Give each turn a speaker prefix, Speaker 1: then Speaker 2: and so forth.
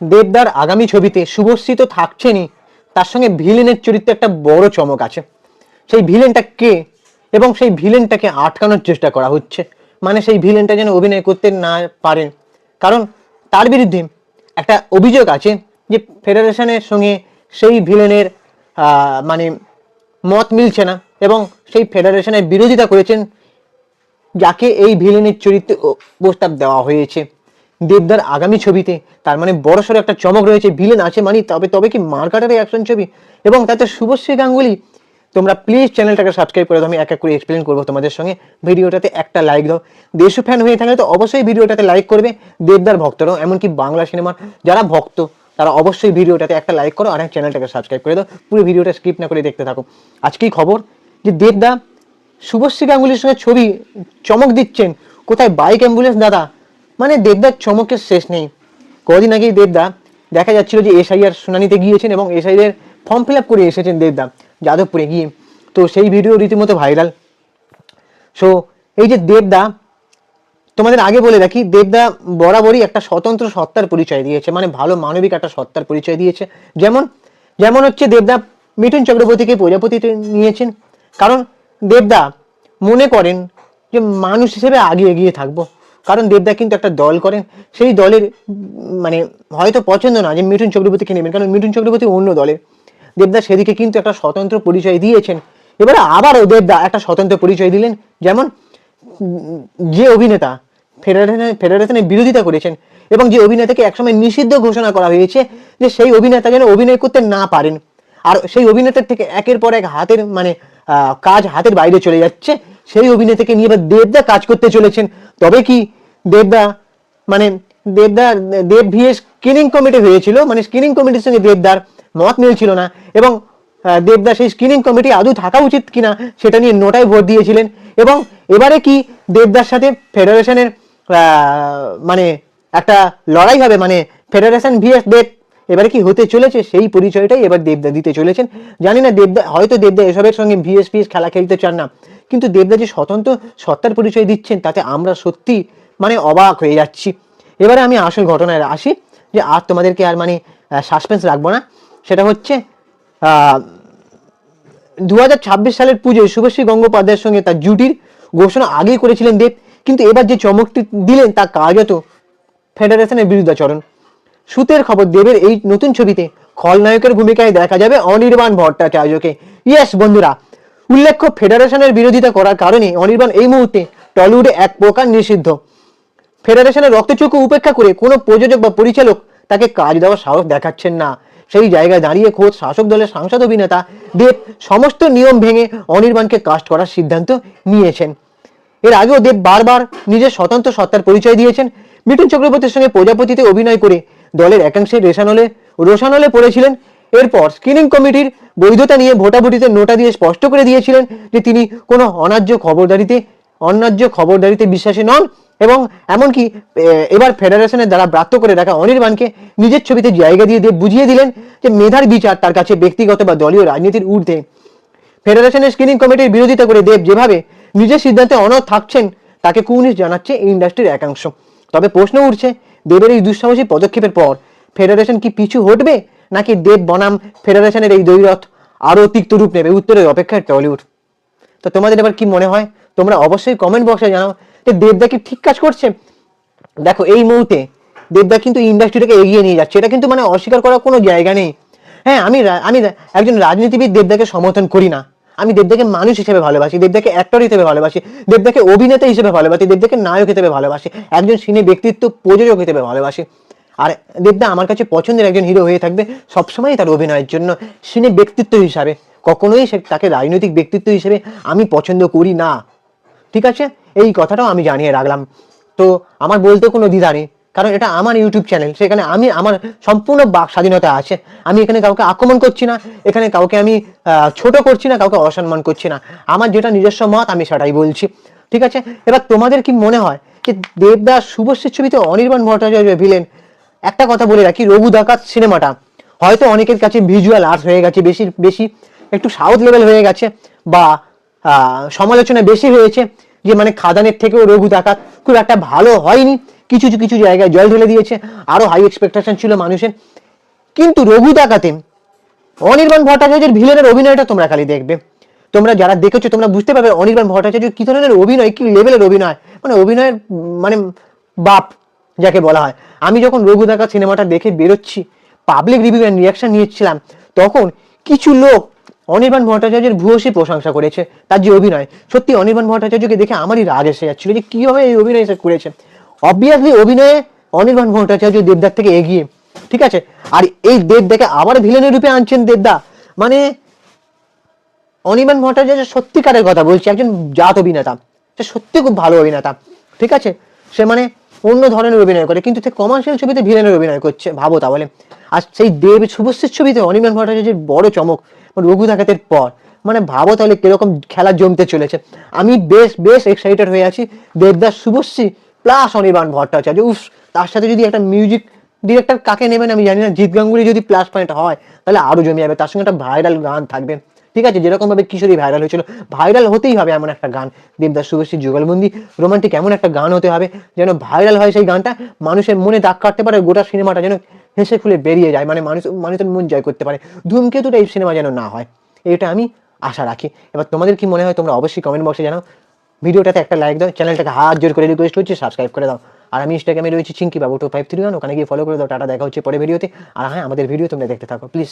Speaker 1: দেবদার আগামী ছবিতে শুভশ্রী তো থাকছেনই, তার সঙ্গে ভিলেনের চরিত্রে একটা বড় চমক আছে। সেই ভিলেনটা কে এবং সেই ভিলেনটাকে আটকানোর চেষ্টা করা হচ্ছে, মানে সেই ভিলেনটা যেন অভিনয় করতে না পারেন, কারণ তার বিরুদ্ধে একটা অভিযোগ আছে যে ফেডারেশনের সঙ্গে সেই ভিলেনের মানে মত মিলছে না এবং সেই ফেডারেশনের বিরোধিতা করেছেন যাকে এই ভিলেনের চরিত্রে প্রস্তাব দেওয়া হয়েছে দেবদার আগামী ছবিতে। তার মানে বড়সড় একটা চমক রয়েছে, ভিলেন আছে মানে তবে কি মারকাটারে অ্যাকশন ছবি এবং তাতে শুভশ্রী গাঙ্গুলি। তোমরা প্লিজ চ্যানেলটাকে সাবস্ক্রাইব করে দাও, আমি এক এক করে এক্সপ্লেন করবো তোমাদের সঙ্গে। ভিডিওটাতে একটা লাইক দাও, দেশু ফ্যান হয়ে থাকলে তো অবশ্যই ভিডিওটাতে লাইক করবে, দেবদার ভক্তরাও এমনকি বাংলা সিনেমার যারা ভক্ত তারা অবশ্যই ভিডিওটাতে একটা লাইক করো আর চ্যানেলটাকে সাবস্ক্রাইব করে দাও। পুরো ভিডিওটা স্কিপ না করে দেখতে থাকো। আজকেই খবর যে দেবদা শুভশ্রী গাঙ্গুলির সঙ্গে ছবি চমক দিচ্ছেন। কোথায় বাইক অ্যাম্বুলেন্স দাদা, মানে দেবদার চমকের শেষ নেই। কদিন আগেই দেবদা দেখা যাচ্ছিল যে এসআইআর শুনানিতে গিয়েছেন এবং এসআইআর ফর্ম ফিল আপ করে এসেছেন দেবদা যাদবপুরে গিয়ে, তো সেই ভিডিও রীতিমতো ভাইরাল। সো এই যে দেবদা, তোমাদের আগে বলে রাখি, দেবদা বরাবরই একটা স্বতন্ত্র সত্তার পরিচয় দিয়েছে, মানে ভালো মানবিক একটা সত্তার পরিচয় দিয়েছে। যেমন যেমন হচ্ছে দেবদা মিঠুন চক্রবর্তীকে প্রজাপতিতে নিয়েছেন, কারণ দেবদা মনে করেন যে মানুষ হিসেবে আগে এগিয়ে থাকবো, কারণ দেবদা কিন্তু একটা দল করেন, সেই দলের মানে হয়তো পছন্দ না যে মিঠুন চক্রবর্তীকে নেবেন, কারণ মিঠুন চক্রবর্তী অন্য দলের। দেবদা সেদিকে কিন্তু একটা স্বতন্ত্র পরিচয় দিয়েছেন। এবারে আবারও দেবদা একটা স্বতন্ত্র পরিচয় দিলেন, যেমন যে অভিনেতা ফেডারেশনের বিরোধিতা করেছেন এবং যে অভিনেতাকে একসময় নিষিদ্ধ ঘোষণা করা হয়েছে যে সেই অভিনেতা যেন অভিনয় করতে না পারেন, আর সেই অভিনেতার থেকে একের পর এক হাতের মানে কাজ হাতের বাইরে চলে যাচ্ছে, সেই অভিনেতাকে নিয়ে এবার দেবদা কাজ করতে চলেছেন। তবে কি দেবদা মানে দেব ভিএস স্ক্রিনিং কমিটি হয়েছিল, মানে স্ক্রিনিং কমিটির সঙ্গে দেবদার মত মিলছিল না এবং দেবদা সেই স্ক্রিনিং কমিটি আদৌ থাকা উচিত কিনা সেটা নিয়ে নোটায় ভোট দিয়েছিলেন। এবং এবারে কি দেবদার সাথে ফেডারেশনের মানে একটা লড়াই হবে, মানে ফেডারেশন ভিএস দেব এবারে কি হতে চলেছে, সেই পরিচয়টাই এবার দেবদা দিতে চলেছেন। জানি না দেবদা হয়তো দেবদা এসবের সঙ্গে ভিএস খেলা খেলতে চান না, কিন্তু দেবদা যে স্বতন্ত্র সত্তার পরিচয় দিচ্ছেন তাতে আমরা সত্যি মানে অবাক হয়ে যাচ্ছি। এবারে আমি আসল ঘটনায় আসি, যে আর তোমাদেরকে আর মানে সাসপেন্স রাখবো না। সেটা হচ্ছে 2026 সালের পুজোয় শুভশ্রী গঙ্গোপাধ্যায়ের সঙ্গে তার জুটির ঘোষণা আগেই করেছিলেন দেব, কিন্তু এবার যে চমকটি দিলেন তা কার্যত ফেডারেশনের বিরুদ্ধাচরণ। সূত্রের খবর, দেবের এই নতুন ছবিতে খলনায়কের ভূমিকায় দেখা যাবে অনির্বাণ ভট্টাচার্যকে। ইয়েস বন্ধুরা, উল্লেখ্য ফেডারেশনের বিরোধিতা করার কারণে অনির্বাণ এই মুহূর্তে টলিউডে এক প্রকার নিষিদ্ধ। ফেডারেশনের রক্তচক্ষু উপেক্ষা করে কোনো প্রযোজক বা পরিচালক তাকে কাজ দেওয়ার সাহস দেখাচ্ছেন না। সেই জায়গায় দাঁড়িয়ে খোদ শাসক দলের সাংসদ অভিনেতা দেব সমস্ত নিয়ম ভেঙে অনির্বাণকে কাস্ট করার সিদ্ধান্ত নিয়েছেন। এর আগেও দেব বারবার নিজের স্বতন্ত্র সত্তার পরিচয় দিয়েছেন। মিঠুন চক্রবর্তীর সঙ্গে প্রজাপতিতে অভিনয় করে দলের একাংশে রোশানলে পড়েছিলেন। এরপর স্ক্রিনিং কমিটির বৈধতা নিয়ে ভোটাভুটিতে নোটা দিয়ে স্পষ্ট করে দিয়েছিলেন যে তিনি কোনো অন্যায্য খবরদারিতে বিশ্বাসী নন এবং এমনকি এবার ফেডারেশনের দ্বারা ব্রাত্য করে রাখা অনির্বাণকে নিজের ছবিতে জায়গা দিয়ে দেব বুঝিয়ে দিলেন যে মেধার বিচার তার কাছে ব্যক্তিগত বা দলীয় রাজনীতির ঊর্ধ্বে। ফেডারেশনের স্ক্রিনিং কমিটির বিরোধিতা করে দেব যেভাবে নিজের সিদ্ধান্তে অনড় থাকছেন তাকে কুর্নিশ জানাচ্ছে এই ইন্ডাস্ট্রির একাংশ। তবে প্রশ্ন উঠছে, দেবের এই দুঃসাহসী পদক্ষেপের পর ফেডারেশন কি পিছু হটবে, নাকি দেব বনাম ফেডারেশনের এই দ্বৈরথ আরও তিক্ত রূপ নেবে? উত্তরের অপেক্ষায় টলিউড। তো তোমাদের এবার কি মনে হয় তোমরা অবশ্যই কমেন্ট বক্সে জানাও যে দেবদা কি ঠিক কাজ করছে। দেখো এই মুহূর্তে দেবদা কিন্তু ইন্ডাস্ট্রিটাকে এগিয়ে নিয়ে যাচ্ছে, এটা কিন্তু মানে অস্বীকার করার কোনো জায়গা নেই। হ্যাঁ, আমি একজন রাজনীতিবিদ দেবদাকে সমর্থন করি না, আমি দেবদাকে মানুষ হিসেবে ভালোবাসি, দেবদাকে অ্যাক্টর হিসেবে ভালোবাসি, দেবদাকে অভিনেতা হিসেবে ভালোবাসি, দেবদাকে নায়ক হিসেবে ভালোবাসি, একজন সিনে ব্যক্তিত্ব প্রযোজক হিসেবে ভালোবাসি। আর দেবদা আমার কাছে পছন্দের একজন হিরো হয়ে থাকবে সবসময় তার অভিনয়ের জন্য। সিনে ব্যক্তিত্ব হিসাবে কখনোই তাকে রাজনৈতিক ব্যক্তিত্ব হিসেবে আমি পছন্দ করি না, ঠিক আছে? এই কথাটাও আমি জানিয়ে রাখলাম। তো আমার বলতে কোনো দ্বিধা নেই, কারণ এটা আমার ইউটিউব চ্যানেল, সেখানে আমি আমার সম্পূর্ণ বাক স্বাধীনতা আছে। আমি এখানে কাউকে আক্রমণ করছি না, এখানে কাউকে আমি ছোট করছি না, কাউকে অসম্মান করছি না। আমার যেটা নিজস্ব মত আমি সেটাই বলছি, ঠিক আছে? এবার তোমাদের কি মনে হয় যে দেবদাস শুভশ্রীর ছবিতে অনির্বাণ ভট্টাচার্য ভিলেন? একটা কথা বলে রাখি, রঘু ডাকাত সিনেমাটা হয়তো অনেকের কাছে ভিজুয়াল আর্ট হয়ে গেছে, বেশি একটু সাউথ লেভেল হয়ে গেছে বা সমালোচনা বেশি হয়েছে, যে মানে খাদানের থেকেও রঘু ডাকাত খুব একটা ভালো হয়নি, কিছু কিছু জায়গায় জল ঢেলে দিয়েছে, আরো হাই এক্সপেকটেশন ছিল মানুষের। কিন্তু রঘু ডাকাতে অনির্বাণ ভট্টাচার্যের ভিলেনের অভিনয়টা তোমরা খালি দেখবে, তোমরা যারা দেখেছো তোমরা বুঝতে পারবে অনির্বাণ ভট্টাচার্য কি ধরনের অভিনয়, কি লেভেলের অভিনয়, মানে অভিনয়ের মানে বাপ যাকে বলা হয়। আমি যখন রঘু ডাকাত সিনেমাটা দেখে বেরোচ্ছি, পাবলিক রিভিউ এন্ড রিয়াকশন নিয়েছিলাম, তখন কিছু লোক অনির্বাণ ভট্টাচার্যের ভূয়সী প্রশংসা করেছে, তার যে অভিনয়, সত্যি অনির্বাণ ভট্টাচার্যকে দেখে আমারই রাগ এসে যাচ্ছিল যে কিভাবে এই অভিনয় সে করেছে। অবভিয়াসলি অভিনয়ে অনির্বাণ ভট্টাচার্য দেবদার থেকে এগিয়ে, ঠিক আছে। আর এই দেবদাকে আবার ভিলেনের রূপে আনছেন দেবদা, মানে অনির্বাণ ভট্টাচার্য সত্যিকারের কথা বলছি, একজন জাত অভিনেতা, সে সত্যি খুব ভালো অভিনেতা, ঠিক আছে। সে মানে অন্য ধরনের অভিনয় করে, কিন্তু সে কমার্শিয়াল ছবিতে ভিলেনের অভিনয় করছে, ভাবো তাহলে। আর সেই দেব শুভশ্রীর ছবিতে অনির্বাণ ভট্টাচার্যের বড় চমক রঘু ডাকাতের পর, মানে ভাবো তাহলে কিরকম খেলা জমতে চলেছে। আমি বেশ বেশ এক্সাইটেড হয়ে আছি দেবদাস শুভশ্রী প্লাস অনির্বাণ ভট্টাচার্য, উফ, তার সাথে যদি একটা মিউজিক ডিরেক্টর কাকে নেবেন আমি জানি না, জিৎ গাঙ্গুলি যদি প্লাস পয়েন্ট হয় তাহলে আরো জমে যাবে, তার সঙ্গে একটা ভাইরাল গান থাকবে, ঠিক আছে। যেরকম ভাবে কিশোরী ভাইরাল হয়েছিল, ভাইরাল হতেই হবে এমন একটা গান, দেবদাস শুভশ্রী যুগলবন্দি রোমান্টিক এমন একটা গান হতে হবে যেন ভাইরাল হয়, সেই গানটা মানুষের মনে দাগ কাটতে পারে, গোটা সিনেমাটা যেন হেসে খুলে বেরিয়ে যায়, মানে মানুষের মন জয় করতে পারে। ধূমকেতুটা এই সিনেমা যেন না হয়, এটা আমি আশা রাখি। এবার তোমাদের কি মনে হয় তোমরা অবশ্যই কমেন্ট বক্সে জানাও। ভিডিওটাতে একটা লাইক দাও, চ্যানেলটাকে হাত জোর করে রিকোয়েস্ট করছি সাবস্ক্রাইব করে দাও। আর আমি ইনস্টাগ্রামে রয়েছি চিঙ্কি বাবু 2531, ওখানে গিয়ে ফলো করে দাও। টাটা, দেখা হচ্ছে পরে ভিডিওতে। আর হ্যাঁ, আমাদের ভিডিও তোমরা দেখতে থাকো প্লিজ।